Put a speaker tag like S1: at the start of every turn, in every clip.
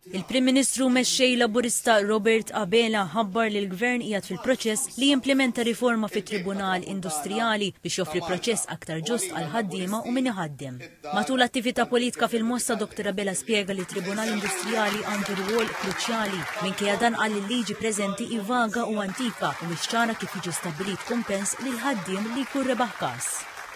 S1: Il-Prim Ministru mexxej Laburista Robert Abela ħabbar li l-Gvern qiegħed fil-proċess li jimplementa riforma fit-Tribunal Industrijali biex joffri proċess aktar ġust għal ħaddiema u min iħaddem. Matul attività politika fil-Mossa, Dr. Abela spjega li Tribunal Industrijali għandu rwol kruċjali minkejja dan qal il-liġi preżenti ivaga u antika u mhix ċara kif jiġi stabbilit kumpens lil ħaddiem li jkun rebaħ każ.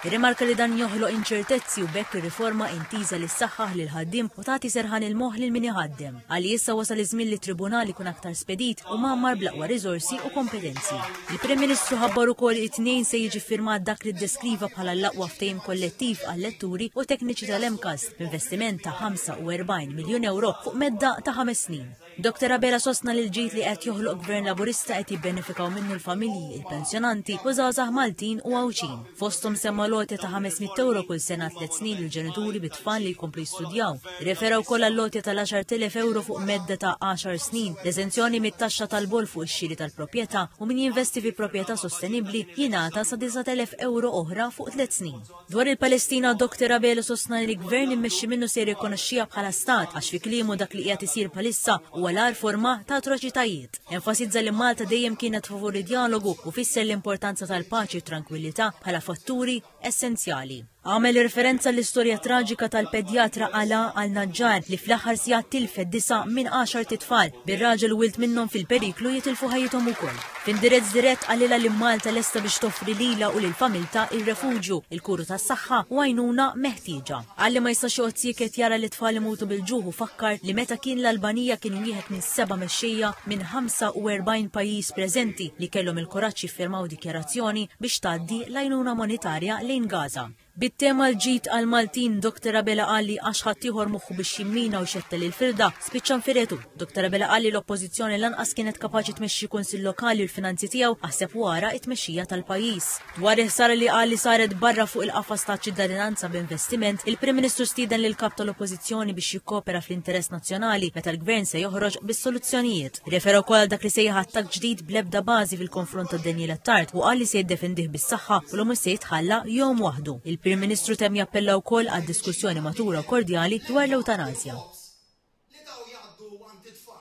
S1: Irrimarka li dan joħloq inċertezzi u bekk ir-riforma intiża li ssaħħaħ lil ħaddiem u tagħti serħan il-moħħ lil min iħaddem. Għalli issa wasal iż-żmien li t-tribunal ikun aktar spedit u m'ammar bl-aqwa riżorsi u kompetenzi. Il-Prim Ministru ħabbar ukoll it-tnejn se jiġi firmat dak li ddeskriva bħala l-aqwa ftehim kollettiv għall-letturi u tekniċi tal-MCAS b'investiment ta' 45 miljun euro fuq medda ta' 5 snin. Dr. Abela sostna li l-ġid li qed joħloq Gvern Laburista qed jibbenefikaw minnu l-familji, il-pensjonanti u żgħażagħ Maltin u għawċin. Fosthom semma lotja ta' 500 euro kull sena 3 snin il-ġenituri bit-tfal li jkomplu jistudjaw. Referaw kollha l-lotja tal-10,000 euro fuq medda ta' 10 snin, l-eżenzjoni mit-taxxa tal-bol fuq ix-xiri tal-proprjetà u min jinvesti fi proprjetà sostenibbli jingħata sa 9,000 euro oħra fuq 3 snin. Dwar il-Palestina, Dr. Abela sostna li l-Gvern immexxi minnu se jirrikonoxxiha bħala stat għax fi kliemu dak li qiegħed isir bħalissa huwa forma ta' atroċitajiet. Enfasizza li Malta dejjem kienet favori dialogu u fisser l-importanza tal-paċi u tranquillità bħala fatturi essenzjali. Għamel referenza l-istorja traġika tal-pedjatra Ala Al-Najjar li fl-aħħar sigħat tilfet 9 minn 10 titfal bir-raġel wilt minnhom fil-periklu jitilfu ħajjithom ukoll. F'indirezz dirett għalilha li Malta lesta biex toffri lilha u lill-familta ir-refuġju, il-kuru tas-saħħa u għajnuna meħtieġa. Għalli ma jistax joqgħod sieket jara li tfal imutu bil-ġuħ u fakkar li meta kien l-Albanija kien wieħed minn 7 mexxejja minn 45 pajjiż preżenti li kellhom il-kuraġġ jiffirmaw dikjarazzjoni biex tgħaddi l-għajnuna monetarja lejn Gaza. Bit-tema l-ġid għal Maltin, Dr. Abela qalli għax ħadd ieħor moħħu biex jimmina u jxettel il-firda spiċċa nfiretu. Dr. Abela qalli l-oppożizzjoni lanqas kienet kapaċi tmexxi kunsill lokali u l-finanzi tiegħu aħseb wara t-tmexxija tal-pajjiż. Dwar il-ħsara li qalli saret barra fuq il-qafas ta' ċittadinanza b'investiment, il-Prim Ministru stieden lil kap tal-Oppożizzjoni biex jikkopera fl-interess nazzjonali meta l-Gvern se joħroġ bis-soluzzjonijiet. Refera wkoll dak li se attakk ġdid bl-ebda bażi fil-konfront tad-Daniel Attard u qalli se jiddefendih bis-saħħa u l se jitħalla jom waħdu. Il-Prim Ministru tem jappella wkoll għad-diskussjoni matura u kordjali dwar l-eutanasja.